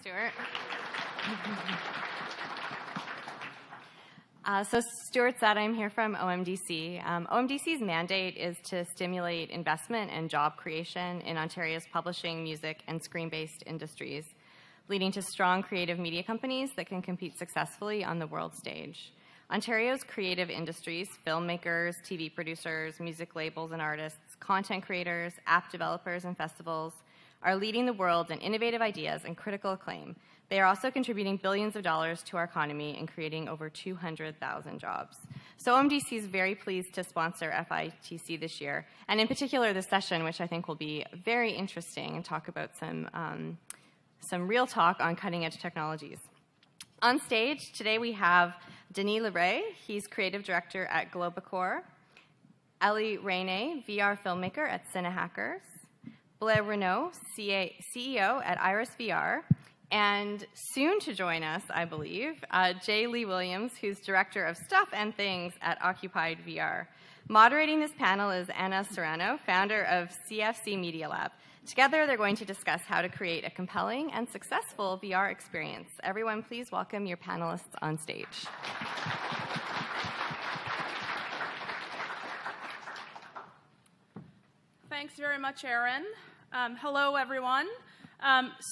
Stuart. So Stuart said I'm here from OMDC. OMDC's mandate is to stimulate investment and job creation in Ontario's publishing, music, and screen-based industries, leading to strong creative media companies that can compete successfully on the world stage. Ontario's creative industries, filmmakers, TV producers, music labels and artists, content creators, app developers, and festivals are leading the world in innovative ideas and critical acclaim. They are also contributing billions of dollars to our economy and creating over 200,000 jobs. So OMDC is very pleased to sponsor FITC this year, and in particular this session, which I think will be very interesting and talk about some real talk on cutting-edge technologies. On stage today we have Denis Leray, he's creative director at Globacor, Ellie Reyne, VR filmmaker at Cinehackers, Blair Renault, CEO at Iris VR, and soon to join us, I believe, Jay Lee Williams, who's Director of Stuff and Things at Occupied VR. Moderating this panel is Anna Serrano, founder of CFC Media Lab. Together, they're going to discuss how to create a compelling and successful VR experience. Everyone, please welcome your panelists on stage. Thanks very much, Erin. Hello, everyone.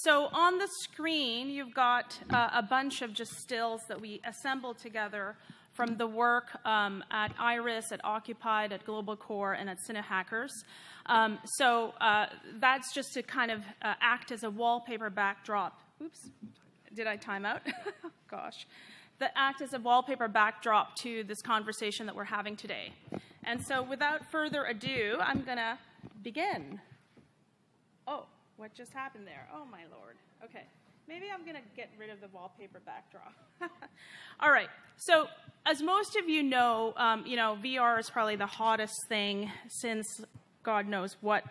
So on the screen, you've got a bunch of just stills that we assembled together from the work at Iris, at Occupied, at Globacor, and at Cinehackers. So that's just to kind of act as a wallpaper backdrop. Oops, did I time out? Gosh. That act as a wallpaper backdrop to this conversation that we're having today. And so without further ado, I'm going to begin. Oh, what just happened there? Oh, my Lord. Okay. Maybe I'm going to get rid of the wallpaper backdrop. All right. So as most of you know, VR is probably the hottest thing since God knows what,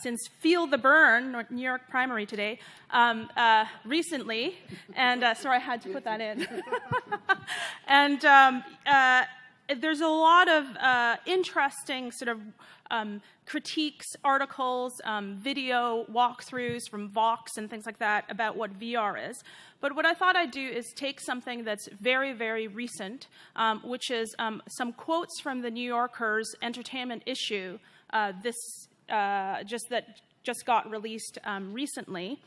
since Feel the Burn, New York primary today, recently. And sorry, I had to put that in. And there's a lot of interesting sort of critiques, articles, video walkthroughs from Vox and things like that about what VR is. But what I thought I'd do is take something that's very, very recent, which is some quotes from the New Yorker's entertainment issue just got released recently.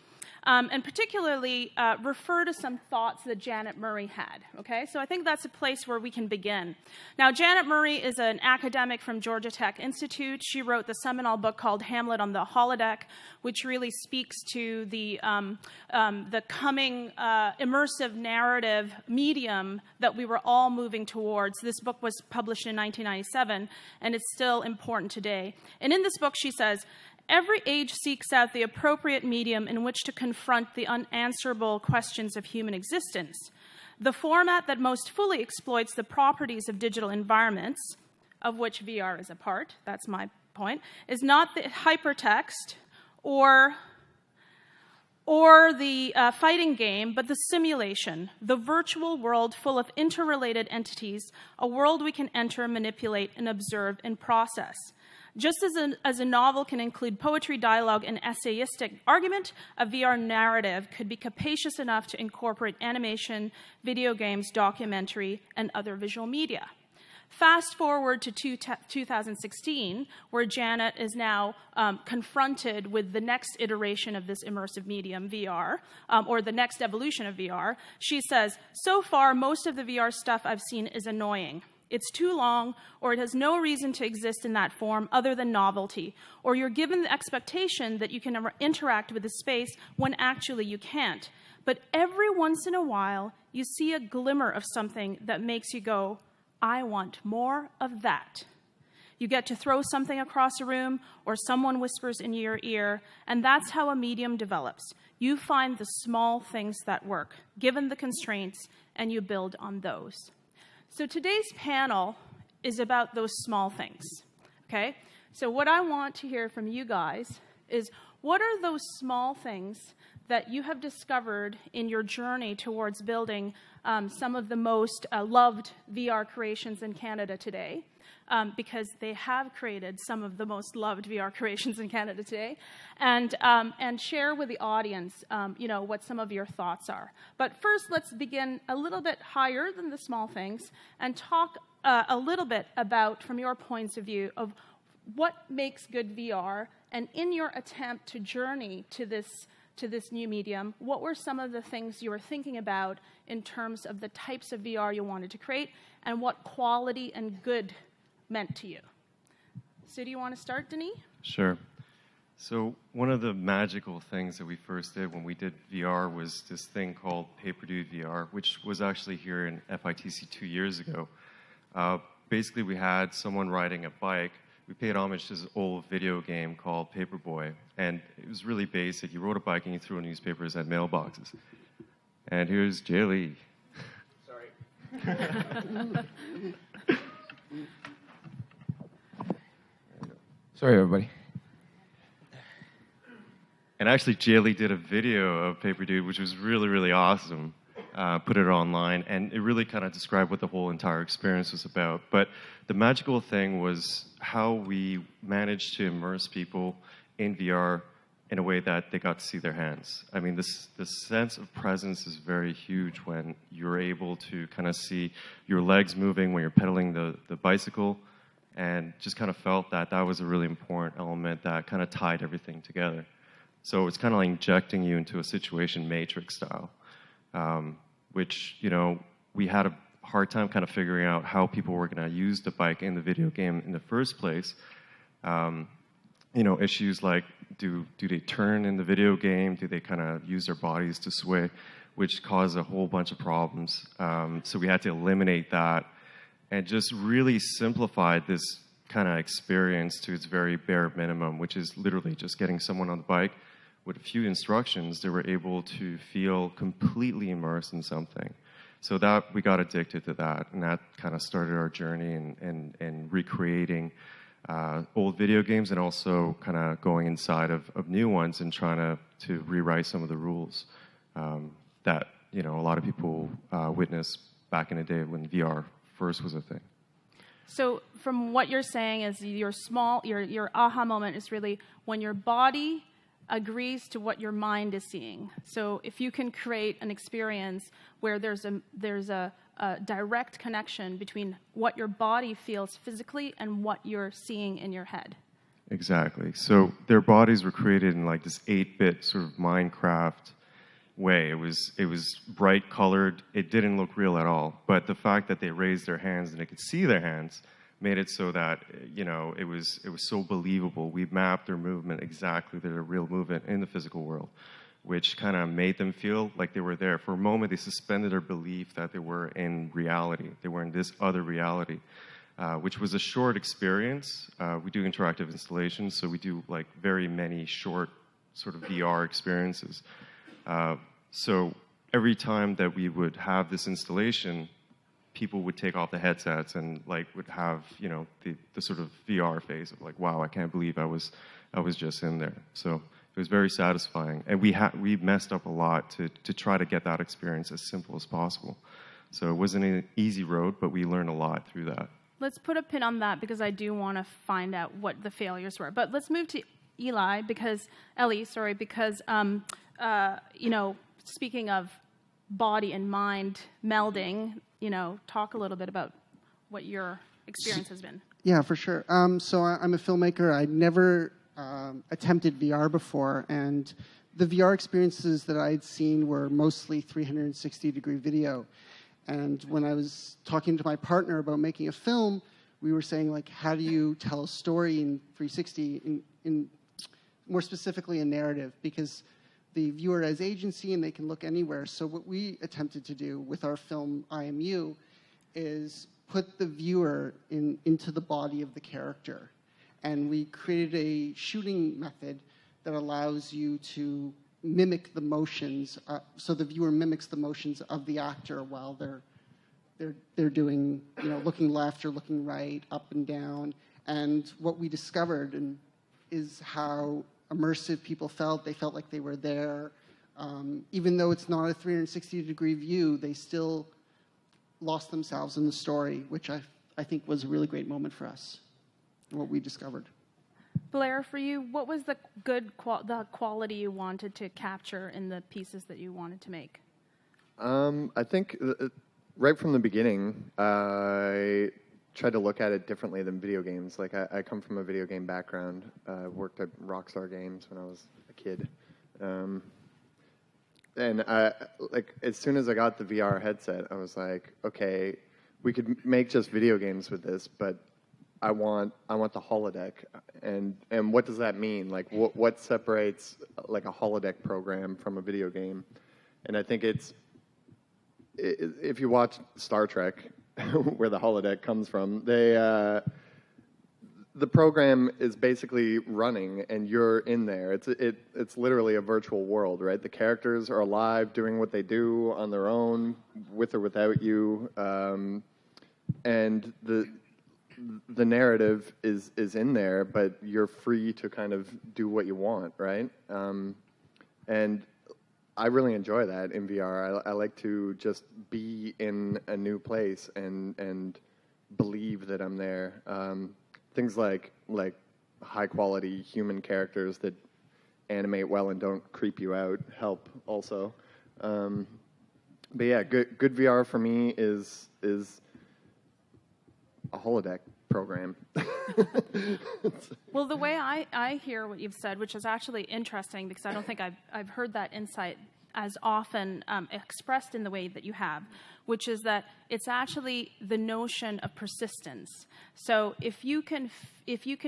And particularly refer to some thoughts that Janet Murray had, okay? So I think that's a place where we can begin. Now, Janet Murray is an academic from Georgia Tech Institute. She wrote the seminal book called Hamlet on the Holodeck, which really speaks to the coming immersive narrative medium that we were all moving towards. This book was published in 1997, and it's still important today. And in this book, she says, "Every age seeks out the appropriate medium in which to confront the unanswerable questions of human existence. The format that most fully exploits the properties of digital environments, of which VR is a part, that's my point, is not the hypertext or the fighting game, but the simulation, the virtual world full of interrelated entities, a world we can enter, manipulate, and observe and process. Just as a novel can include poetry, dialogue, and essayistic argument, a VR narrative could be capacious enough to incorporate animation, video games, documentary, and other visual media." Fast forward to 2016, where Janet is now confronted with the next iteration of this immersive medium, VR, or the next evolution of VR. She says, "So far, most of the VR stuff I've seen is annoying. It's too long, or it has no reason to exist in that form other than novelty, or you're given the expectation that you can interact with the space when actually you can't. But every once in a while, you see a glimmer of something that makes you go, I want more of that. You get to throw something across a room, or someone whispers in your ear, and that's how a medium develops. You find the small things that work, given the constraints, and you build on those." So today's panel is about those small things, okay? So what I want to hear from you guys is, what are those small things that you have discovered in your journey towards building some of the most loved VR creations in Canada today? because they have created some of the most loved VR creations in Canada today, and share with the audience, what some of your thoughts are. But first, let's begin a little bit higher than the small things and talk a little bit about, from your points of view, of what makes good VR, and in your attempt to journey to this new medium, what were some of the things you were thinking about in terms of the types of VR you wanted to create, and what quality and good meant to you? So do you want to start, Denis? Sure. So one of the magical things that we first did when we did VR was this thing called Paper Dude VR, which was actually here in FITC 2 years ago. Basically, we had someone riding a bike. We paid homage to this old video game called Paperboy, and it was really basic. You rode a bike and you threw newspapers at mailboxes. And here's Jay Lee. Sorry. Sorry, everybody. And actually, Jay Lee did a video of Paper Dude, which was really, really awesome. Put it online, and it really kind of described what the whole entire experience was about. But the magical thing was how we managed to immerse people in VR in a way that they got to see their hands. I mean, this sense of presence is very huge when you're able to kind of see your legs moving when you're pedaling the bicycle, and just kind of felt that that was a really important element that kind of tied everything together. So it's kind of like injecting you into a situation Matrix style. Which, we had a hard time kind of figuring out how people were going to use the bike in the video game in the first place. Issues like, do they turn in the video game? Do they kind of use their bodies to sway? Which caused a whole bunch of problems. So we had to eliminate that and just really simplify this kind of experience to its very bare minimum, which is literally just getting someone on the bike. With a few instructions, they were able to feel completely immersed in something. So that we got addicted to that, and that kind of started our journey in recreating old video games, and also kind of going inside of new ones and trying to rewrite some of the rules that a lot of people witnessed back in the day when VR first was a thing. So from what you're saying is your aha moment is really when your body agrees to what your mind is seeing. So if you can create an experience where there's a direct connection between what your body feels physically and what you're seeing in your head. Exactly. So their bodies were created in like this 8-bit sort of Minecraft way. It was bright colored. It didn't look real at all. But the fact that they raised their hands and they could see their hands made it so that it was so believable. We mapped their movement exactly to their real movement in the physical world, which kind of made them feel like they were there. For a moment, they suspended their belief that they were in reality. They were in this other reality, which was a short experience. We do interactive installations, so we do like very many short sort of VR experiences. So every time that we would have this installation, people would take off the headsets and would have the sort of VR phase of like, wow, I can't believe I was just in there. So it was very satisfying, and we messed up a lot to try to get that experience as simple as possible. So it wasn't an easy road, but we learned a lot through that. Let's put a pin on that because I do want to find out what the failures were. But let's move to Ellie because speaking of body and mind melding, talk a little bit about what your experience has been. Yeah, for sure. So I'm a filmmaker. I'd never attempted VR before, and the VR experiences that I'd seen were mostly 360-degree video. And when I was talking to my partner about making a film, we were saying, how do you tell a story in 360, in more specifically a narrative? Because the viewer has agency and they can look anywhere. So what we attempted to do with our film IMU is put the viewer into the body of the character. And we created a shooting method that allows you to mimic the motions, so the viewer mimics the motions of the actor while they're doing, looking left or looking right, up and down. And what we discovered is how immersive people felt. They felt like they were there. Even though it's not a 360-degree view, they still lost themselves in the story, which I I think was a really great moment for us, what we discovered. Blair, for you, what was the the quality you wanted to capture in the pieces that you wanted to make? I think right from the beginning, I tried to look at it differently than video games. Like I come from a video game background. Worked at Rockstar Games when I was a kid, and like as soon as I got the VR headset, I was like, okay, we could make just video games with this, but I want the holodeck, and what does that mean? Like what separates like a holodeck program from a video game? And I think if you watch Star Trek, where the holodeck comes from, the program is basically running and you're in there. It's literally a virtual world, right? The characters are alive, doing what they do on their own, with or without you, and the narrative is in there, but you're free to kind of do what you want, right? And I really enjoy that in VR. I like to just be in a new place and believe that I'm there. Things like high quality human characters that animate well and don't creep you out help also. But yeah, good VR for me is a holodeck program. Well, the way I hear what you've said, which is actually interesting because I don't think I've heard that insight as often expressed in the way that you have, which is that it's actually the notion of persistence. So if you can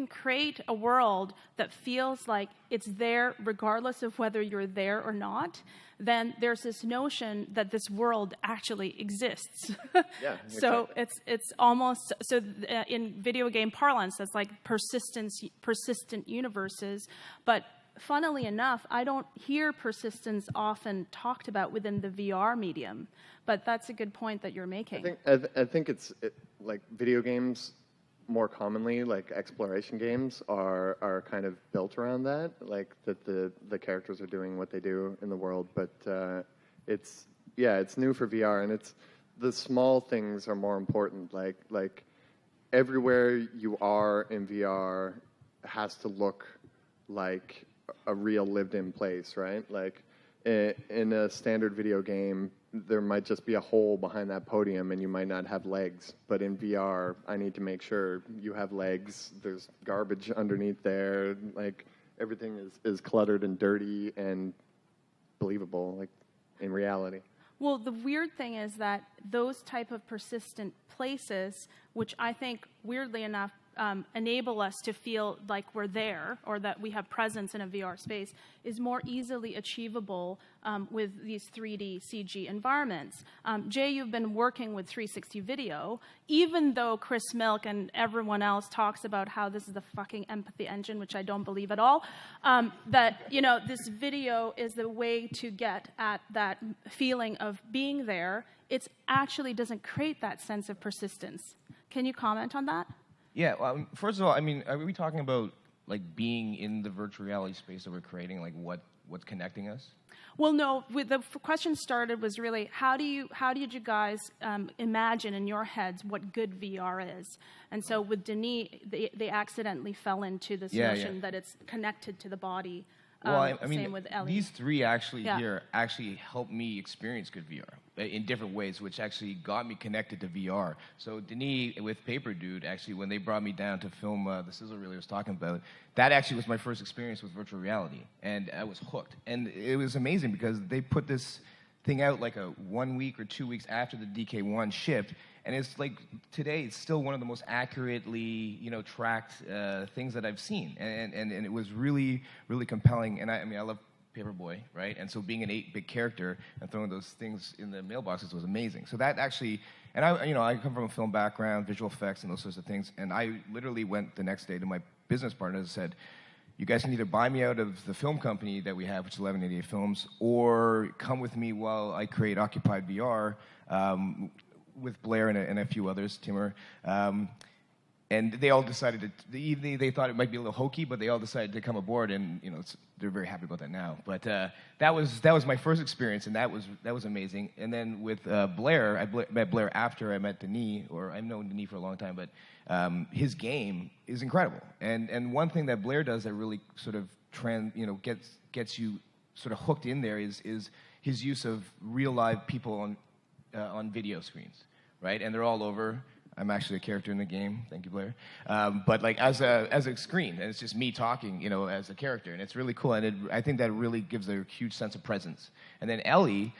create a world that feels like it's there regardless of whether you're there or not, then there's this notion that this world actually exists. Yeah. So it's almost so in video game parlance, that's like persistent universes, but funnily enough, I don't hear persistence often talked about within the VR medium, but that's a good point that you're making. I think it's like video games more commonly, like exploration games, are kind of built around that, like that the characters are doing what they do in the world. But it's new for VR, and it's the small things are more important. Like everywhere you are in VR has to look like a real lived-in place, right? Like in a standard video game, there might just be a hole behind that podium and you might not have legs. But in VR, I need to make sure you have legs. There's garbage underneath there. Like everything is cluttered and dirty and believable, like in reality. Well, the weird thing is that those type of persistent places, which I think, weirdly enough, enable us to feel like we're there or that we have presence in a VR space, is more easily achievable with these 3D CG environments. Jay, you've been working with 360 video, even though Chris Milk and everyone else talks about how this is the fucking empathy engine, which I don't believe at all, that, you know, this video is the way to get at that feeling of being there. It actually doesn't create that sense of persistence. Can you comment on that? Yeah, well, first of all, I mean, are we talking about like being in the virtual reality space that we're creating, like what's connecting us? Well, no. The question started was really how did you guys imagine in your heads what good VR is? And so with Denis, they accidentally fell into this notion that it's connected to the body. Well, I mean, same with Ellie. these three here actually helped me experience good VR in different ways, which actually got me connected to VR. So Denis with Paper Dude, actually, when they brought me down to film the sizzle reel I was talking about, that actually was my first experience with virtual reality, and I was hooked. And it was amazing because they put this thing out like 1 week or 2 weeks after the DK1 shipped, and it's like today it's still one of the most accurately tracked things that I've seen, and it was really, really compelling. And I mean I love Paperboy, right? And so being an 8-bit character and throwing those things in the mailboxes was amazing. So that actually, and I come from a film background, visual effects and those sorts of things, and I literally went the next day to my business partners and said, you guys can either buy me out of the film company that we have, which is 1188 Films, or come with me while I create Occupied VR with Blair and a few others, Timur. and they all decided they thought it might be a little hokey, but they all decided to come aboard, and they're very happy about that now. But that was my first experience, and that was amazing. And then with Blair, I met Blair after I met Denis, or I've known Denis for a long time, but his game is incredible. And one thing that Blair does that really sort of gets you sort of hooked in there is his use of real live people on video screens, right? And they're all over. I'm actually a character in the game. Thank you, Blair. But like as a screen, and it's just me talking, as a character, and it's really cool. And I think that really gives a huge sense of presence. And then Ellie,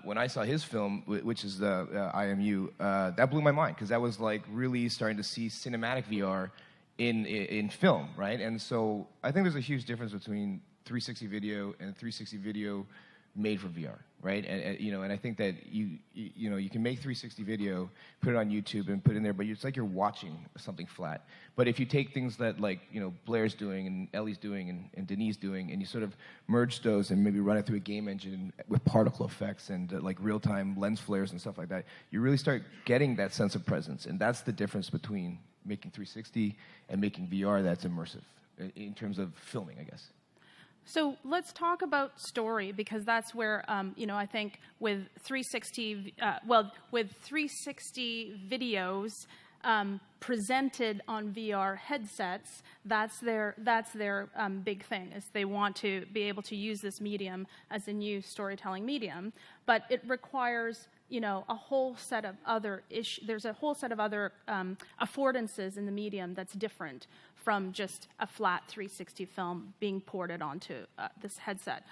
when I saw his film, which is the IMU, that blew my mind because that was like really starting to see cinematic VR in film, right? And so I think there's a huge difference between 360 video and 360 video made for VR, right? And I think that you can make 360 video, put it on YouTube, and put it in there, but it's like you're watching something flat. But if you take things that Blair's doing and Ellie's doing and Denis doing, and you sort of merge those and maybe run it through a game engine with particle effects and like real-time lens flares and stuff like that, you really start getting that sense of presence, and that's the difference between making 360 and making VR that's immersive in terms of filming, I guess. So let's talk about story, because that's where I think with 360, with 360 videos presented on VR headsets, that's their big thing. Is they want to be able to use this medium as a new storytelling medium, but it requires a whole set of other there's a whole set of other affordances in the medium that's different from just a flat 360 film being ported onto this headset.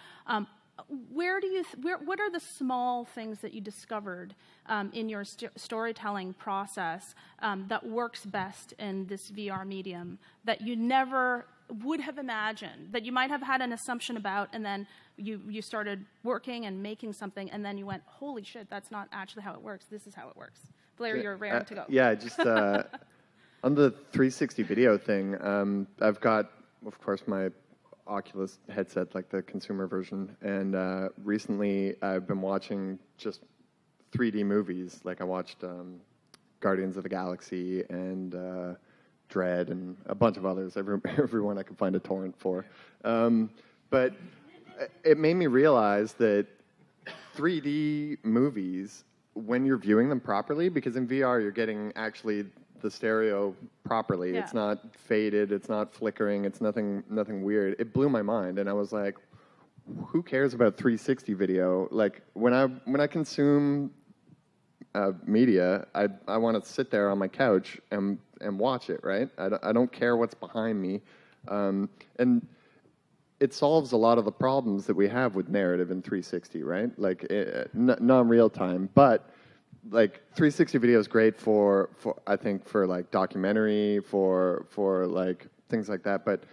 What are the small things that you discovered in your storytelling process that works best in this VR medium that you never would have imagined, that you might have had an assumption about, and then you started working and making something, and then you went, holy shit, that's not actually how it works. This is how it works. Blair, you're raring to go. Yeah, just on the 360 video thing, I've got, of course, my Oculus headset, like the consumer version, and recently I've been watching just 3D movies. Like I watched Guardians of the Galaxy and Dread and a bunch of others, everyone I could find a torrent for. But it made me realize that 3D movies, when you're viewing them properly, because in VR you're getting actually the stereo properly. Yeah. It's not faded, it's not flickering, it's nothing weird. It blew my mind, and I was like, who cares about 360 video? Like when I consume media, I want to sit there on my couch and watch it, right? I don't care what's behind me, and it solves a lot of the problems that we have with narrative in 360, right? Like non-real time, but like 360 video is great for I think for like documentary, for like things like that, but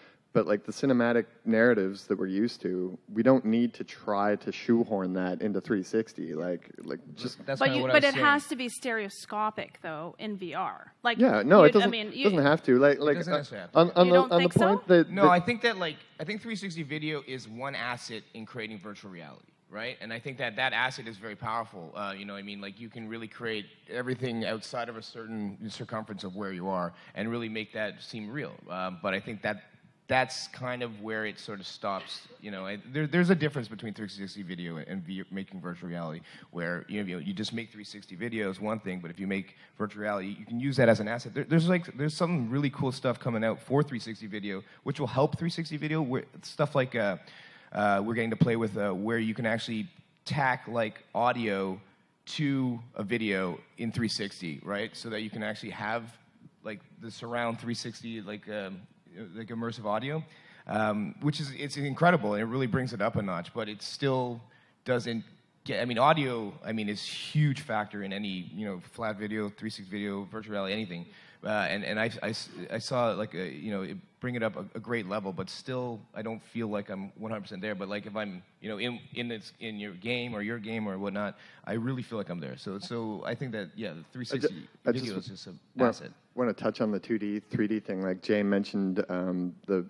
like the cinematic narratives that we're used to, we don't need to try to shoehorn that into 360. Like just. That's But kinda what I was it saying. has to be stereoscopic though in VR. Like Yeah, no, it doesn't. I mean, doesn't have to. Like doesn't necessarily have to. on You the don't on the think so? point that No, I think 360 video is one asset in creating virtual reality, right? And I think that asset is very powerful. Like you can really create everything outside of a certain circumference of where you are and really make that seem real. But I think that's kind of where it sort of stops. There's a difference between 360 video and making virtual reality, where you just make 360 videos one thing, but if you make virtual reality, you can use that as an asset. There's some really cool stuff coming out for 360 video, which will help 360 video. Stuff like we're getting to play with where you can actually tack like audio to a video in 360, right? So that you can actually have like the surround 360 like immersive audio, which it's incredible, and it really brings it up a notch. But it still doesn't get. Audio. Is huge factor in any flat video, 360 video, virtual reality, anything. And I saw like it bring it up a great level, but still I don't feel like I'm 100% there. But like if I'm in your game or whatnot, I really feel like I'm there. So I think that the 360 video is just an asset. I want to touch on the 2D, 3D thing. Like Jay mentioned, the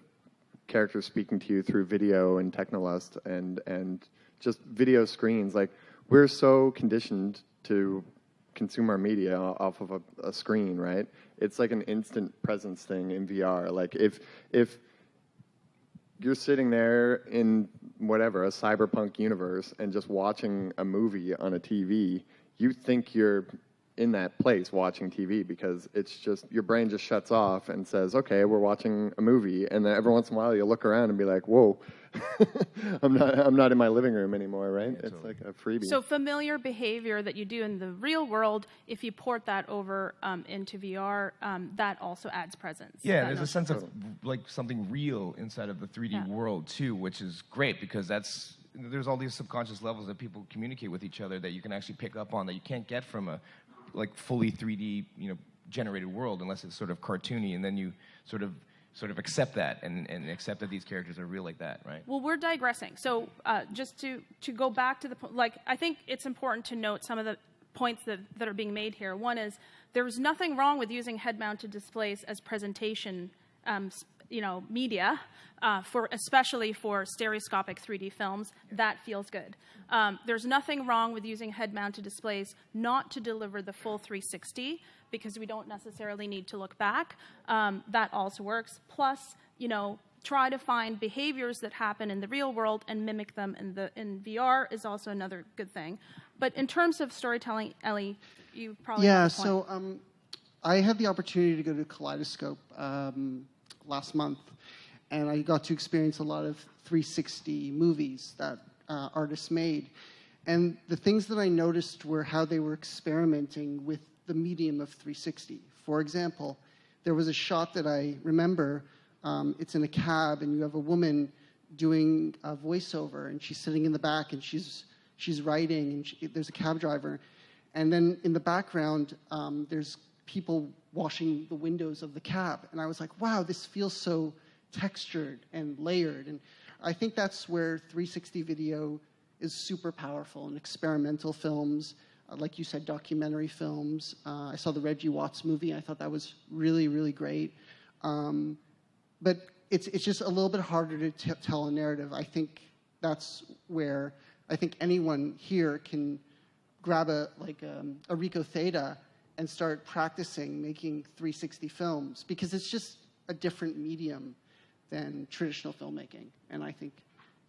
characters speaking to you through video and Technolust and just video screens. Like we're so conditioned to consume our media off of a screen, right? It's like an instant presence thing in VR. Like if you're sitting there in whatever, a cyberpunk universe and just watching a movie on a TV, you think you're in that place watching TV because it's just, your brain just shuts off and says, okay, we're watching a movie. And then every once in a while you look around and be like, whoa, I'm not in my living room anymore, right? Yeah, it's like a freebie. So familiar behavior that you do in the real world, if you port that over into VR, that also adds presence. Yeah, That there's a notion. sense of like something real inside of the 3D Yeah. world too, which is great because there's all these subconscious levels that people communicate with each other that you can actually pick up on that you can't get from a like fully 3D generated world unless it's sort of cartoony, and then you sort of accept that and accept that these characters are real like that, right? Well, we're digressing. So just to go back to the point, like, I think it's important to note some of the points that are being made here. One is there's nothing wrong with using head-mounted displays as presentation media, especially for stereoscopic 3D films. That feels good. There's nothing wrong with using head-mounted displays not to deliver the full 360 because we don't necessarily need to look back. That also works. Plus, try to find behaviors that happen in the real world and mimic them in VR is also another good thing. But in terms of storytelling, Ellie, you probably have a point. So I had the opportunity to go to Kaleidoscope last month, and I got to experience a lot of 360 movies that artists made. And the things that I noticed were how they were experimenting with the medium of 360. For example, there was a shot that I remember. It's in a cab, and you have a woman doing a voiceover, and she's sitting in the back, and she's writing, and there's a cab driver. And then in the background, there's people washing the windows of the cab. And I was like, wow, this feels so textured and layered. And I think that's where 360 video is super powerful in experimental films, like you said, documentary films. I saw the Reggie Watts movie. I thought that was really, really great. But it's just a little bit harder to tell a narrative. I think that's where I think anyone here can grab a Ricoh Theta and start practicing making 360 films, because it's just a different medium than traditional filmmaking. And I think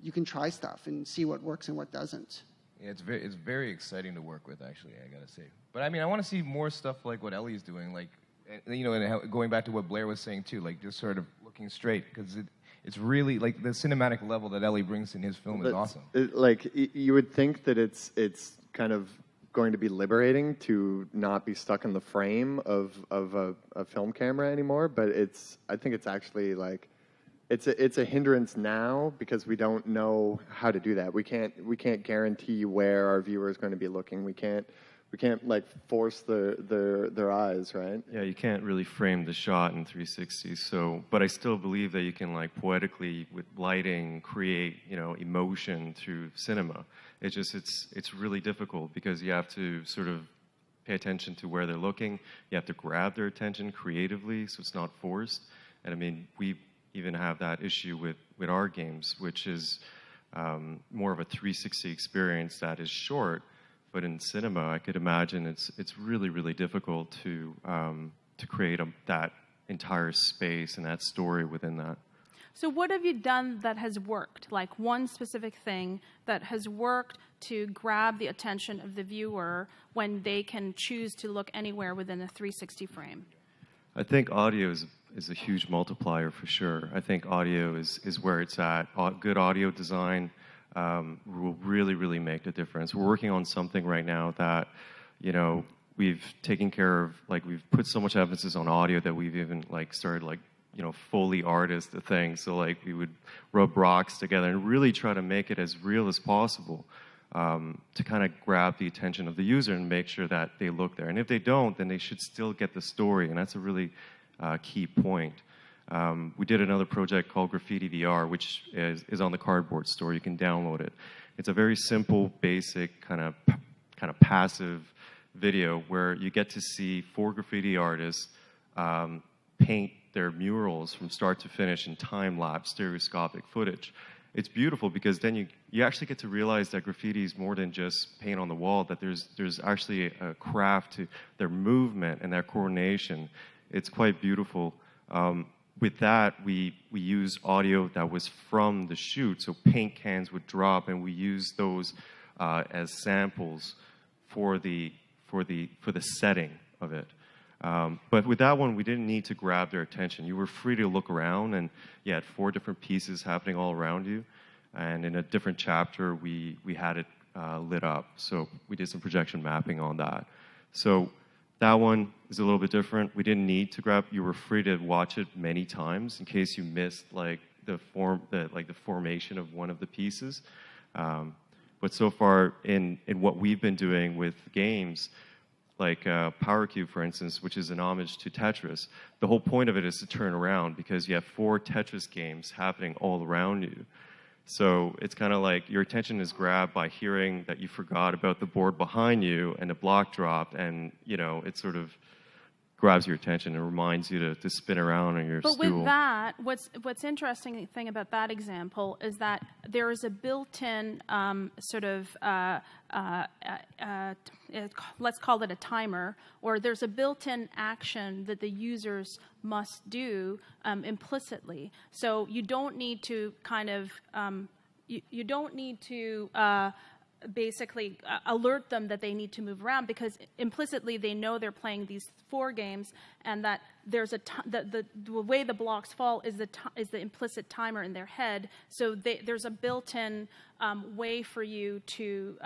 you can try stuff and see what works and what doesn't. Yeah, it's very exciting to work with, actually, I gotta say. But I mean, I want to see more stuff like what Ellie's doing, like, and going back to what Blair was saying too, like just sort of looking straight, because it's really like the cinematic level that Ellie brings in his film is awesome. You would think that it's kind of going to be liberating to not be stuck in the frame of a film camera anymore, but I think it's actually like it's a hindrance now because we don't know how to do that. We can't guarantee where our viewer is going to be looking. We can't like force their eyes, right? Yeah, you can't really frame the shot in 360. So, but I still believe that you can like poetically with lighting create emotion through cinema. It's really difficult because you have to sort of pay attention to where they're looking. You have to grab their attention creatively, so it's not forced. And I mean, we even have that issue with our games, which is more of a 360 experience that is short. But in cinema, I could imagine it's really, really difficult to create that entire space and that story within that. So what have you done that has worked? Like one specific thing that has worked to grab the attention of the viewer when they can choose to look anywhere within a 360 frame? I think audio is a huge multiplier for sure. I think audio is where it's at. Good audio design will really, really make the difference. We're working on something right now that, we've taken care of, like we've put so much emphasis on audio that we've even like started like, Foley artist the thing. So like we would rub rocks together and really try to make it as real as possible to kind of grab the attention of the user and make sure that they look there. And if they don't, then they should still get the story. And that's a really key point. We did another project called Graffiti VR, which is on the Cardboard store. You can download it. It's a very simple, basic, kind of passive video where you get to see 4 graffiti artists paint their murals from start to finish in time-lapse stereoscopic footage. it's beautiful because then you actually get to realize that graffiti is more than just paint on the wall, that there's actually a craft to their movement and their coordination. It's quite beautiful. With that, we used audio that was from the shoot, so paint cans would drop, and we used those as samples for the setting of it. But with that one, we didn't need to grab their attention. You were free to look around, and you had 4 different pieces happening all around you. And in a different chapter, we had it lit up. So we did some projection mapping on that. So that one is a little bit different. We didn't need to grab. You were free to watch it many times in case you missed like the formation of one of the pieces. But so far, in what we've been doing with games, like Power Cube, for instance, which is an homage to Tetris, the whole point of it is to turn around because you have 4 Tetris games happening all around you. So it's kind of like your attention is grabbed by hearing that you forgot about the board behind you and the block dropped, and it sort of grabs your attention and reminds you to spin around on your stool. But with that, what's interesting thing about that example is that there is a built-in let's call it a timer, or there's a built-in action that the users must do implicitly. So you don't need to you don't need to basically alert them that they need to move around, because implicitly they know they're playing these 4 games, and that there's the way the blocks fall is the implicit timer in their head. So there's a built-in way for you to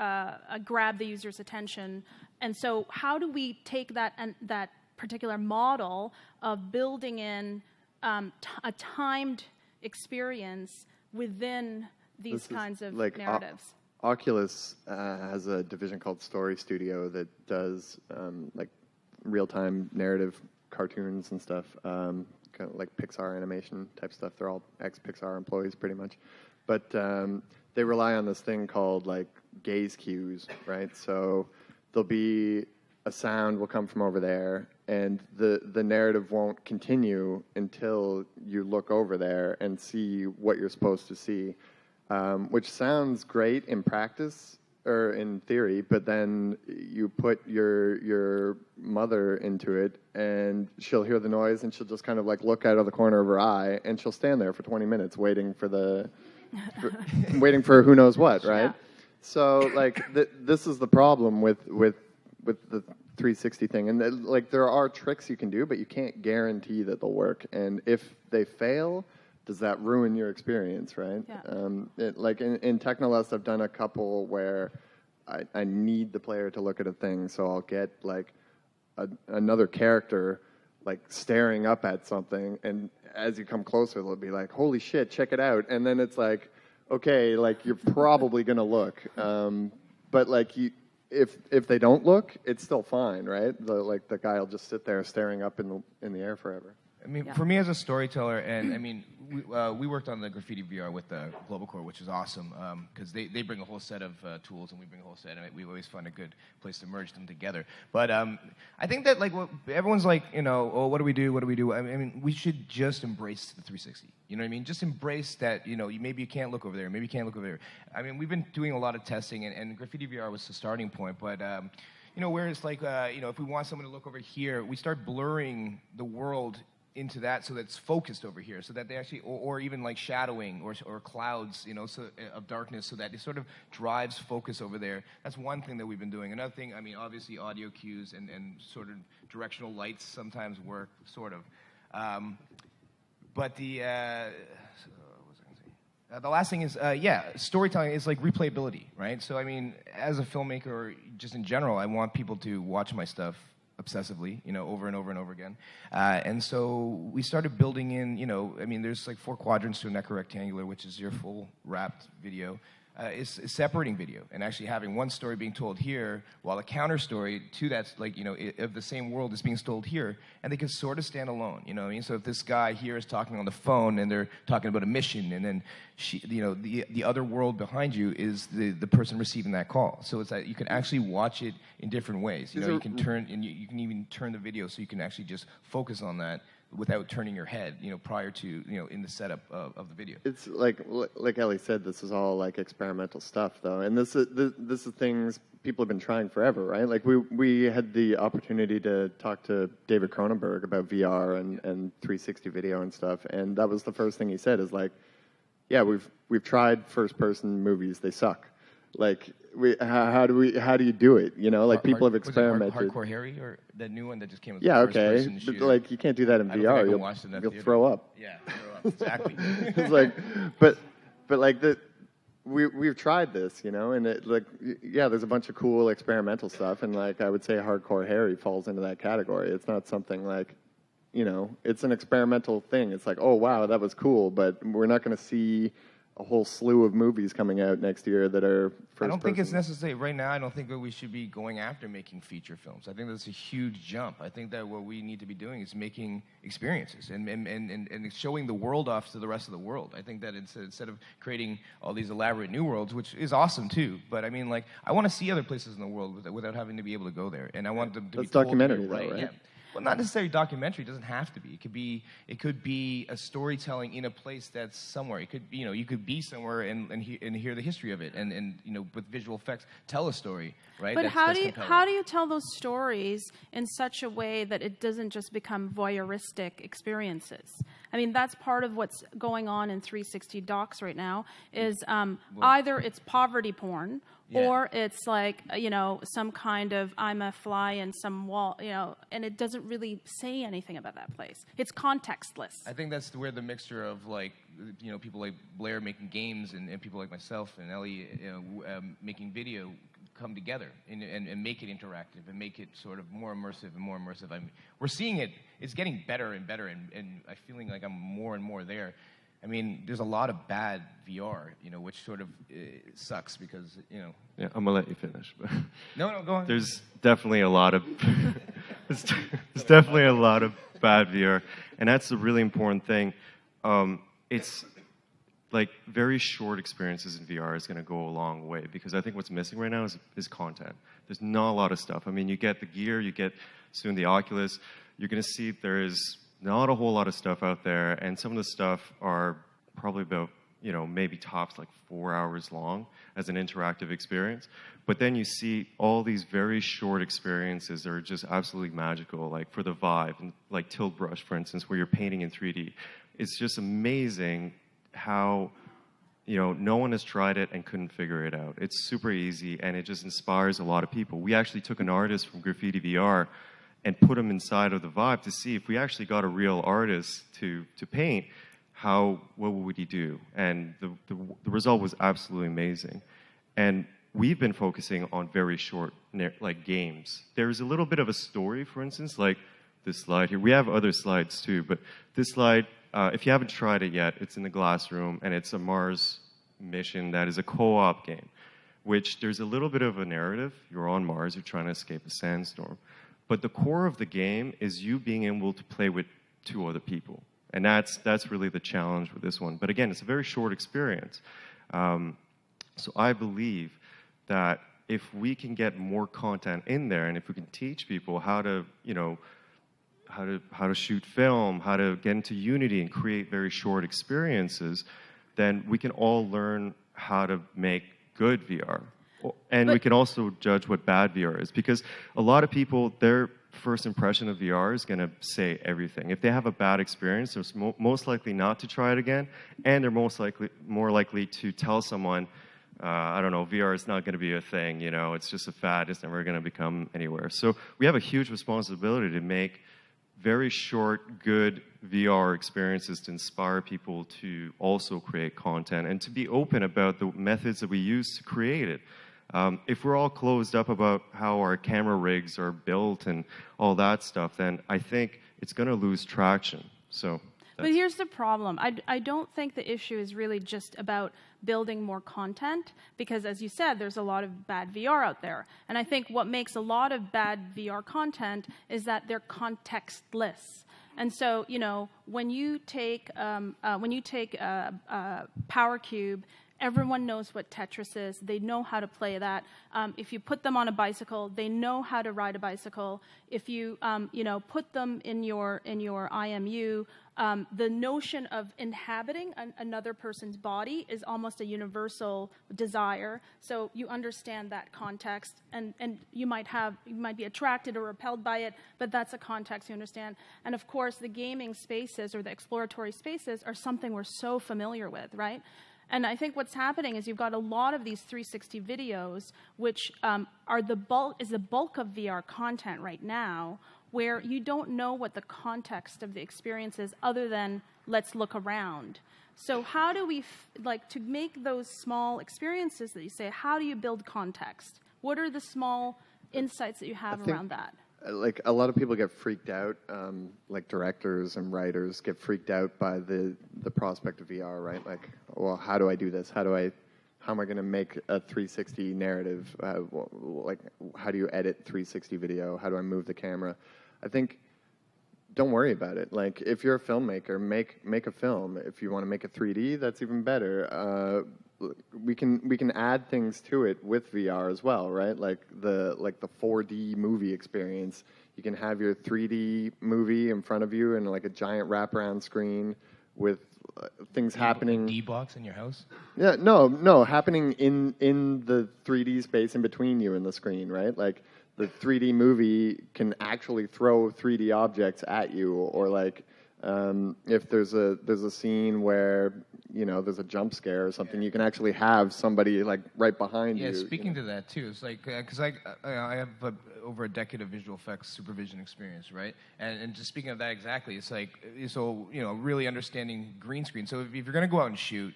grab the user's attention. And so how do we take that particular model of building in a timed experience within these kinds of narratives? Oculus has a division called Story Studio that does like real-time narrative cartoons and stuff, kind of like Pixar animation type stuff. They're all ex-Pixar employees pretty much. But they rely on this thing called like gaze cues, right? So there'll be a sound will come from over there, and the narrative won't continue until you look over there and see what you're supposed to see. Which sounds great in practice or in theory, but then you put your mother into it, and she'll hear the noise, and she'll just kind of like look out of the corner of her eye, and she'll stand there for 20 minutes waiting for waiting for who knows what, right? Yeah. So like this is the problem with the 360 thing, and like there are tricks you can do, but you can't guarantee that they'll work, and if they fail, does that ruin your experience, right? Yeah. Like in Technolust, I've done a couple where I need the player to look at a thing, so I'll get like another character like staring up at something, and as you come closer, they'll be like, "Holy shit, check it out!" And then it's like, okay, like you're probably gonna look, but like if they don't look, it's still fine, right? The guy will just sit there staring up in the air forever. I mean, for me as a storyteller, and I mean, we worked on the Graffiti VR with Global Core, which is awesome, because they bring a whole set of tools, and we bring a whole set, and we always find a good place to merge them together. But I think that like everyone's like, oh, what do we do? What do we do? I mean, we should just embrace the 360. You know what I mean? Just embrace that. Maybe you can't look over there. Maybe you can't look over there. I mean, we've been doing a lot of testing, and Graffiti VR was the starting point, but. Where it's like, if we want someone to look over here, we start blurring the world into that so that's focused over here, so that they actually, or even like shadowing or clouds, of darkness, so that it sort of drives focus over there. That's one thing that we've been doing. Another thing, I mean, obviously audio cues and sort of directional lights sometimes work, sort of. But the last thing is, storytelling is like replayability, right? So, I mean, as a filmmaker, or just in general, I want people to watch my stuff obsessively, over and over and over again. And so we started building in, I mean, there's like 4 quadrants to a Necker rectangular, which is your full wrapped video. Is separating video and actually having one story being told here while a counter story to that, like, of the same world is being told here, and they can sort of stand alone, you know what I mean? So if this guy here is talking on the phone and they're talking about a mission, and then the other world behind you is the person receiving that call. So it's that you can actually watch it in different ways. You can turn, and you can even turn the video so you can actually just focus on that without turning your head, prior to, in the setup of the video. It's like Ellie said, this is all like experimental stuff, though, and this is things people have been trying forever, right? Like we had the opportunity to talk to David Cronenberg about VR and 360 video and stuff, and that was the first thing he said is like, yeah, we've tried first person movies, they suck. Like how do you do it? Like people have experimented. Was it Hardcore Harry or that new one that just came out? Yeah, okay, but like you can't do that in VR. You'll throw up. Yeah, throw up. Exactly. It's like, but like we've tried this, and it like yeah, there's a bunch of cool experimental stuff, and like I would say Hardcore Harry falls into that category. It's not something like, it's an experimental thing. It's like, oh wow, that was cool, but we're not going to see a whole slew of movies coming out next year that are first I don't think person. it's necessary right now. I don't think that we should be going after making feature films. I think that's a huge jump. I think that what we need to be doing is making experiences and showing the world off to the rest of the world. I think that instead of creating all these elaborate new worlds, which is awesome too, but I mean, like, I want to see other places in the world without having to be able to go there, and I want them to That's be told documentary, right. though, right? Yeah. Well, not necessarily documentary. It doesn't have to be. It could be a storytelling in a place that's somewhere. It could, you could be somewhere and hear the history of it, and with visual effects, tell a story, right? But how do compelling. you tell those stories in such a way that it doesn't just become voyeuristic experiences? I mean, that's part of what's going on in 360 docs right now. Is either it's poverty porn. Yeah. Or it's like, some kind of I'm a fly in some wall, and it doesn't really say anything about that place. It's contextless. I think that's where the mixture of, like, people like Blair making games and people like myself and Ellie making video come together and make it interactive and make it sort of more immersive and more immersive. I mean, we're seeing it. It's getting better and better, and I'm feeling like I'm more and more there. I mean, there's a lot of bad VR, which sort of sucks because, Yeah, I'm gonna let you finish. But No, go on. there's definitely a lot of there's definitely a lot of bad VR, and that's the really important thing. It's like very short experiences in VR is going to go a long way, because I think what's missing right now is content. There's not a lot of stuff. I mean, you get the gear, you get soon the Oculus. You're going to see there is not a whole lot of stuff out there, and some of the stuff are probably about, maybe tops like 4 hours long as an interactive experience. But then you see all these very short experiences that are just absolutely magical, like for the Vive, and like Tilt Brush, for instance, where you're painting in 3D. It's just amazing how, no one has tried it and couldn't figure it out. It's super easy, and it just inspires a lot of people. We actually took an artist from Graffiti VR and put him inside of the Vive to see if we actually got a real artist to paint, what would he do? And the result was absolutely amazing. And we've been focusing on very short, like, games. There's a little bit of a story, for instance, like this slide here. We have other slides too, but this slide, if you haven't tried it yet, it's in the Glass Room, and it's a Mars mission that is a co-op game, which there's a little bit of a narrative. You're on Mars, you're trying to escape a sandstorm. But the core of the game is you being able to play with 2 other people. And that's really the challenge with this one. But again, it's a very short experience. So I believe that if we can get more content in there, and if we can teach people how to shoot film, how to get into Unity and create very short experiences, then we can all learn how to make good VR. And we can also judge what bad VR is, because a lot of people, their first impression of VR is going to say everything. If they have a bad experience, they're most likely not to try it again, and they're more likely to tell someone, I don't know, VR is not going to be a thing, it's just a fad, it's never going to become anywhere. So we have a huge responsibility to make very short, good VR experiences to inspire people to also create content and to be open about the methods that we use to create it. If we're all closed up about how our camera rigs are built and all that stuff, then I think it's going to lose traction. But here's the problem. I don't think the issue is really just about building more content, because, as you said, there's a lot of bad VR out there. And I think what makes a lot of bad VR content is that they're contextless. And so, when you take PowerCube Everyone knows what Tetris is. They know how to play that. If you put them on a bicycle, they know how to ride a bicycle. If you, put them in your IMU, the notion of inhabiting another person's body is almost a universal desire. So you understand that context, and you might be attracted or repelled by it, but that's a context you understand. And of course, the gaming spaces or the exploratory spaces are something we're so familiar with, right? And I think what's happening is you've got a lot of these 360 videos, which is the bulk of VR content right now, where you don't know what the context of the experience is other than let's look around. So how do we, to make those small experiences that you say, how do you build context? What are the small insights that you have around that? Like a lot of people get freaked out, like directors and writers get freaked out by the prospect of VR, right? Like, well, how do I do this? How am I going to make a 360 narrative? Like, how do you edit 360 video? How do I move the camera? I think, don't worry about it. Like, if you're a filmmaker, make a film. If you want to make a 3D, that's even better. We can add things to it with VR as well, right? Like the 4D movie experience. You can have your 3D movie in front of you and like a giant wraparound screen with things happening. D-box in your house? Yeah, no, happening in the 3D space in between you and the screen, right? Like the 3D movie can actually throw 3D objects at you, or like if there's a scene where there's a jump scare or something, you can actually have somebody like right behind you. Yeah, speaking to that too, it's like because I have over a decade of visual effects supervision experience, right? And just speaking of that exactly, it's like really understanding green screen. So if you're going to go out and shoot,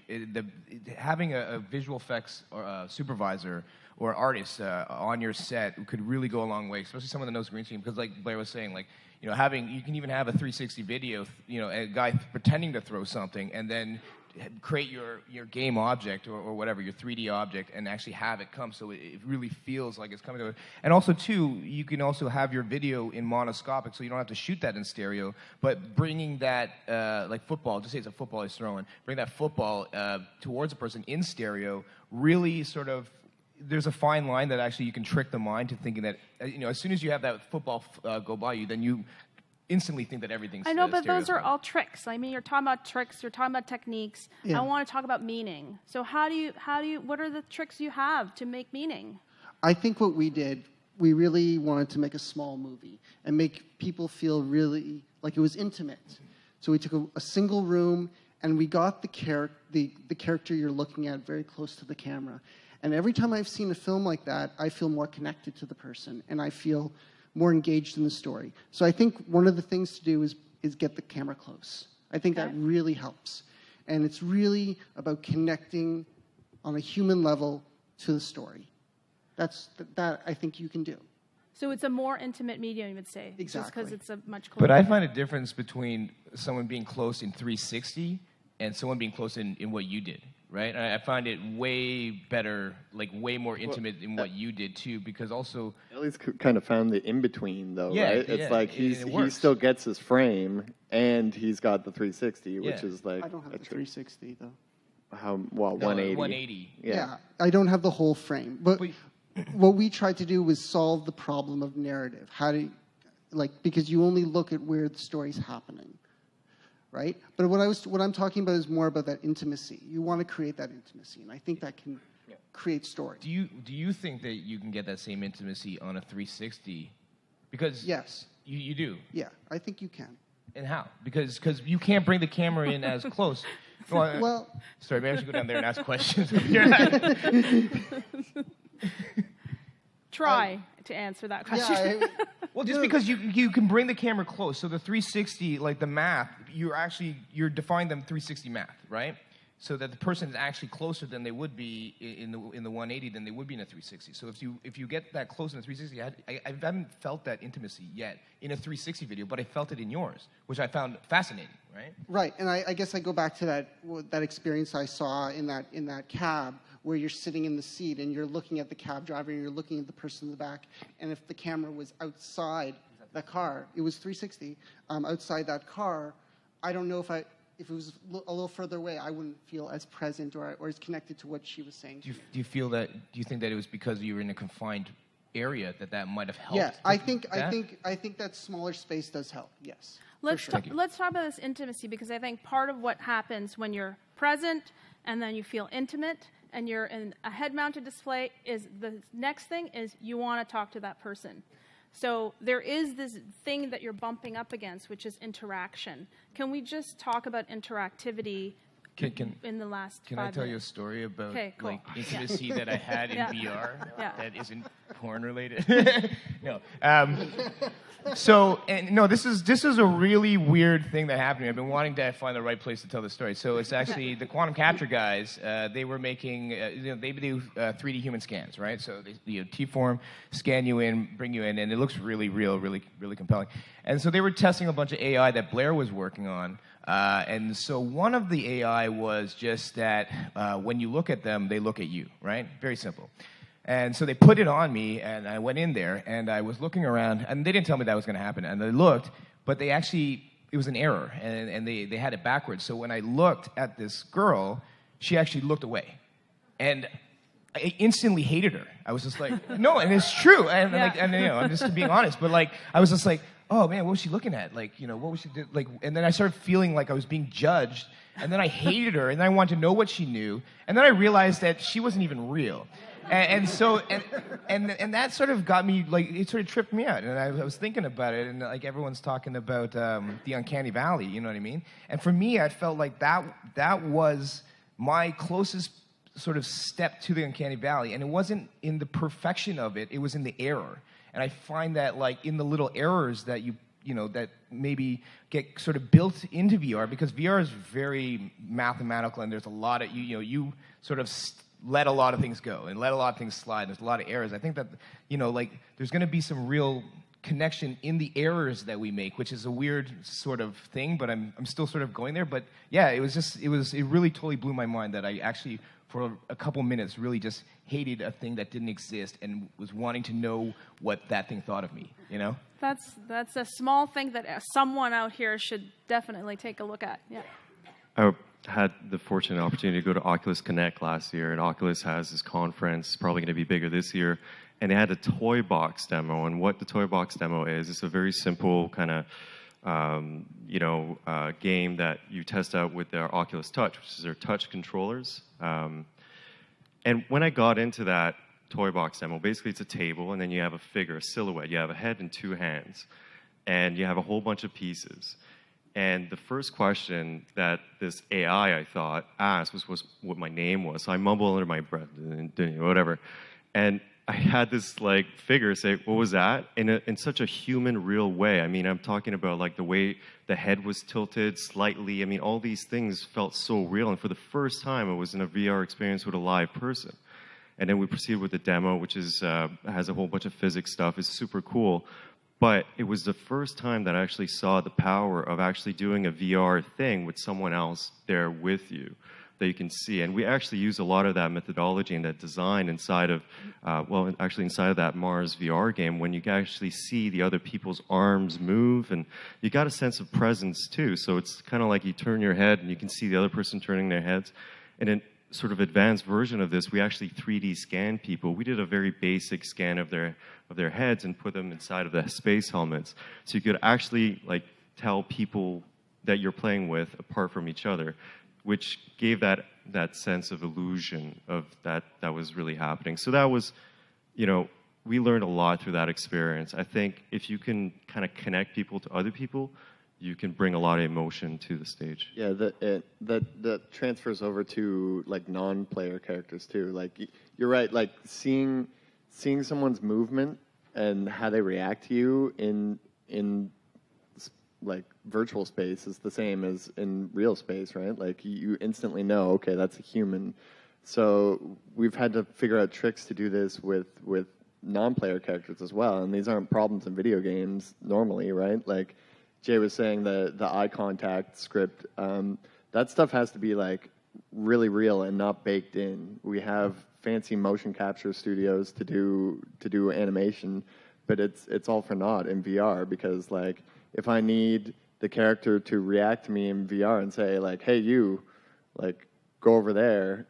having a visual effects supervisor or artist on your set could really go a long way, especially someone that knows green screen. Because like Blair was saying, like you can even have a 360 video, a guy pretending to throw something, and then create your game object or whatever, your 3D object, and actually have it come so it really feels like it's coming to it. And also, too, you can also have your video in monoscopic, so you don't have to shoot that in stereo, but bringing that, like football, just say it's a football he's throwing, bring that football towards a person in stereo, really sort of, there's a fine line that actually you can trick the mind to thinking that, as soon as you have that football go by you, then you instantly think that everything's I know, but those are stereotyped. all tricks. I mean, you're talking about tricks, you're talking about techniques. Yeah. I want to talk about meaning. So what are the tricks you have to make meaning? I think what we did, we really wanted to make a small movie and make people feel really like it was intimate. So we took a single room and we got the character you're looking at very close to the camera. And every time I've seen a film like that, I feel more connected to the person and I feel more engaged in the story. So I think one of the things to do is get the camera close. I think that really helps. And it's really about connecting on a human level to the story. That I think you can do. So it's a more intimate medium, you would say. Exactly. Just because it's a much closer. But I find a difference between someone being close in 360 and someone being close in what you did, right? I find it way better, like way more intimate in what you did too, because also... Ellie's kind of found the in-between, though, Yeah, right? It's yeah, like it he works. still gets his frame, and he's got the 360, which Yeah. is like... I don't have the 360 though. Well, 180. 180. Yeah. I don't have the whole frame. But what we tried to do was solve the problem of narrative. Because you only look at where the story's happening, right? But what I'm talking about is more about that intimacy. You want to create that intimacy, and I think that can create story. Do you think that you can get that same intimacy on a 360? Because Yes. you do. Yeah, I think you can. And how? Because you can't bring the camera in as close. Well, Sorry, maybe I should go down there and ask questions. Try to answer that question. yeah, Well, just because you can bring the camera close, so the 360, like the math, you're defining them 360 math, right? So that the person is actually closer than they would be in the 180 than they would be in a 360. So if you get that close in a 360, I haven't felt that intimacy yet in a 360 video, but I felt it in yours, which I found fascinating, right? right. And I guess I go back to that experience I saw in that cab where you're sitting in the seat and you're looking at the cab driver and you're looking at the person in the back. And if the camera was outside the car, it was 360, outside that car, I don't know if if it was a little further away, I wouldn't feel as present or as connected to what she was saying. Do you feel that? Do you think that it was because you were in a confined area that might have helped? Yeah, I think that smaller space does help. Yes. Let's talk about this intimacy, because I think part of what happens when you're present and then you feel intimate and you're in a head-mounted display is the next thing is you want to talk to that person. So there is this thing that you're bumping up against, which is interaction. Can we just talk about interactivity in the last 5 minutes? Can I tell you a story about cool. like intimacy that I had in VR that isn't porn related? No. This is a really weird thing that happened to me. I've been wanting to find the right place to tell this story. So it's actually the Quantum Capture guys. They were making, they do 3D human scans, right? So they T-form, scan you in, bring you in, and it looks really real, really, really compelling. And so they were testing a bunch of AI that Blair was working on. And so one of the AI was just that when you look at them, they look at you, right? Very simple. And so they put it on me, and I went in there, and I was looking around, and they didn't tell me that was going to happen. And I looked, but they actually, it was an error, and they had it backwards. So when I looked at this girl, she actually looked away. And I instantly hated her. I was just like, no, and it's true. And I'm just being honest, but like, I was just like, oh man, what was she looking at? Like, what was she doing? Like, and then I started feeling like I was being judged, and then I hated her, and then I wanted to know what she knew, and then I realized that she wasn't even real. And so that sort of got me, like, it sort of tripped me out. And I was thinking about it, and like everyone's talking about the uncanny valley, you know what I mean? And for me, I felt like that was my closest sort of step to the uncanny valley. And it wasn't in the perfection of it, it was in the error. And I find that, like, in the little errors that that maybe get sort of built into VR, because VR is very mathematical, and there's a lot of, you sort of let a lot of things go and let a lot of things slide. There's a lot of errors. I think that, there's going to be some real connection in the errors that we make, which is a weird sort of thing, but I'm still sort of going there. But yeah, it really totally blew my mind that I actually, for a couple minutes, really just hated a thing that didn't exist and was wanting to know what that thing thought of me, That's a small thing that someone out here should definitely take a look at. Yeah. I had the fortunate opportunity to go to Oculus Connect last year, and Oculus has this conference, probably going to be bigger this year, and they had a toy box demo. And what the toy box demo is, it's a very simple kind of game that you test out with their Oculus Touch, which is their touch controllers. And when I got into that toy box demo, basically it's a table, and then you have a figure, a silhouette. You have a head and two hands, and you have a whole bunch of pieces. And the first question that this AI, I thought, asked was what my name was. So I mumbled under my breath, whatever. And I had this like figure say, "What was that?" in such a human, real way. I mean, I'm talking about like the way the head was tilted slightly. I mean, all these things felt so real. And for the first time, I was in a VR experience with a live person. And then we proceeded with the demo, which is has a whole bunch of physics stuff. It's super cool. But it was the first time that I actually saw the power of actually doing a VR thing with someone else there with you that you can see. And we actually use a lot of that methodology and that design inside of, inside of that Mars VR game, when you can actually see the other people's arms move, and you got a sense of presence too. So it's kind of like you turn your head and you can see the other person turning their heads. And in sort of advanced version of this, we actually 3D scan people. We did a very basic scan of their heads and put them inside of the space helmets. So you could actually like tell people that you're playing with apart from each other, which gave that sense of illusion of that was really happening. So that was, we learned a lot through that experience. I think if you can kind of connect people to other people, you can bring a lot of emotion to the stage. Yeah, that transfers over to like non-player characters too. Like you're right, like seeing someone's movement and how they react to you in like virtual space is the same as in real space, right? Like you instantly know, okay, that's a human. So we've had to figure out tricks to do this with non-player characters as well, and these aren't problems in video games normally, right? Like Jay was saying, the eye contact script, that stuff has to be like really real and not baked in. We have fancy motion capture studios to do animation, but it's all for naught in VR, because like if I need the character to react to me in VR and say like, "Hey, you, like, go over there."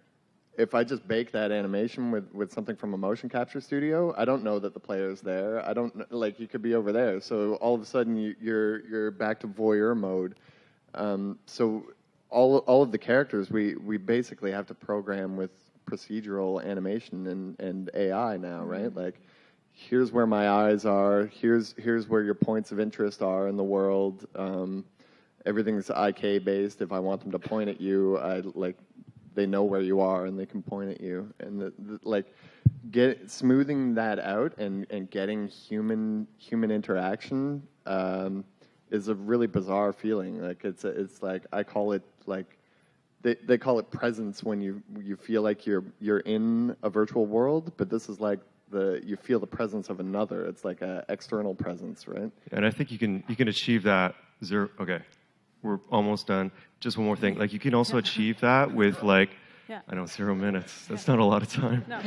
If I just bake that animation with something from a motion capture studio, I don't know that the player's there. I don't like you could be over there. So all of a sudden you're back to voyeur mode. So all of the characters we basically have to program with procedural animation and AI now, right? Like, here's where my eyes are. Here's where your points of interest are in the world. Everything's IK based. If I want them to point at you, they know where you are and they can point at you. And smoothing that out and getting human interaction is a really bizarre feeling. Like it's like I call it like they call it presence when you feel like you're in a virtual world, but this is like you feel the presence of another. It's like an external presence, right? And I think you can achieve that. Okay, we're almost done. Just one more thing. Like you can also achieve that with like, I know 0 minutes. That's not a lot of time. No.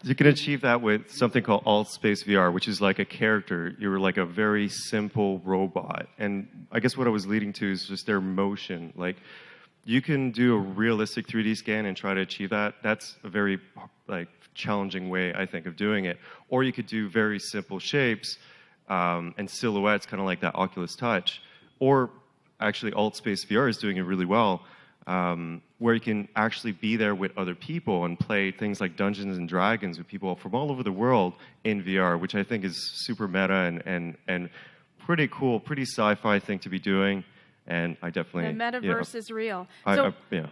You can achieve that with something called Alt Space VR, which is like a character. You're like a very simple robot. And I guess what I was leading to is just their motion. Like you can do a realistic 3D scan and try to achieve that. That's a very like challenging way, I think, of doing it. Or you could do very simple shapes and silhouettes, kind of like that Oculus Touch. Or actually, Alt Space VR is doing it really well, where you can actually be there with other people and play things like Dungeons and Dragons with people from all over the world in VR, which I think is super meta and pretty cool, pretty sci-fi thing to be doing. And I definitely The metaverse is real. Yeah.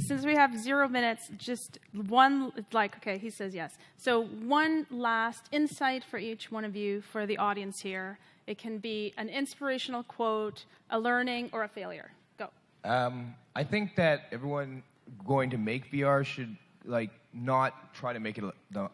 Since we have 0 minutes, just one, okay, he says yes. So one last insight for each one of you, for the audience here. It can be an inspirational quote, a learning, or a failure. Go. I think that everyone going to make VR should not try to make it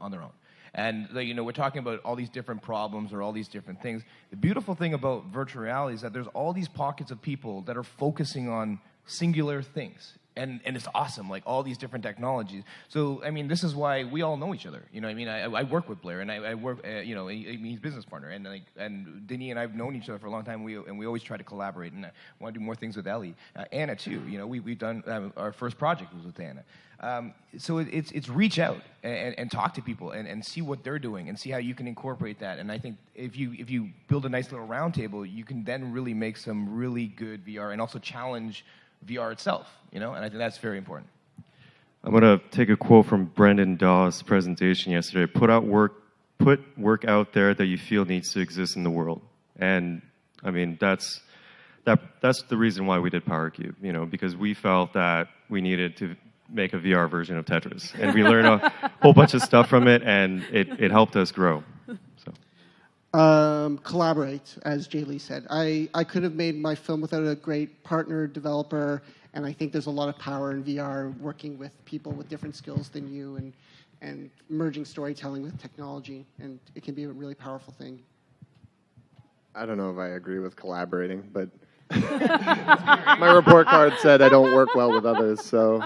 on their own. And we're talking about all these different problems or all these different things. The beautiful thing about virtual reality is that there's all these pockets of people that are focusing on singular things. And it's awesome, like all these different technologies. So, I mean, this is why we all know each other. You know, I mean, I work with Blair, and I work, he's a business partner. And Denis and I have known each other for a long time, and we always try to collaborate. And I want to do more things with Ellie. Anna, too. You know, we've done, our first project was with Anna. So it's reach out and talk to people and see what they're doing and see how you can incorporate that. And I think if you build a nice little round table, you can then really make some really good VR and also challenge VR itself, and I think that's very important. I'm going to take a quote from Brendan Dawes' presentation yesterday. Put work out there that you feel needs to exist in the world. And I mean, that's the reason why we did PowerCube, because we felt that we needed to make a VR version of Tetris. And we learned a whole bunch of stuff from it, and it helped us grow. Collaborate, as Jay Lee said. I could have made my film without a great partner, developer, and I think there's a lot of power in VR working with people with different skills than you and merging storytelling with technology, and it can be a really powerful thing. I don't know if I agree with collaborating, but my report card said I don't work well with others, so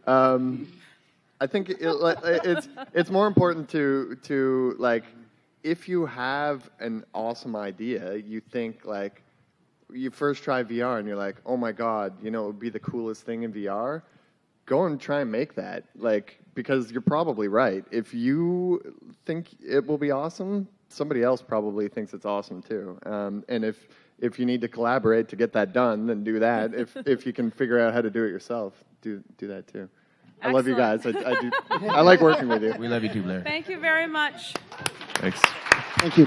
I think it's more important to like, if you have an awesome idea, you think like, you first try VR and you're like, oh my God, it would be the coolest thing in VR. Go and try and make that, because you're probably right. If you think it will be awesome, somebody else probably thinks it's awesome too. And if you need to collaborate to get that done, then do that. If you can figure out how to do it yourself, do that too. Excellent. I love you guys. I do. I like working with you. We love you too, Blair. Thank you very much. Thanks. Thank you.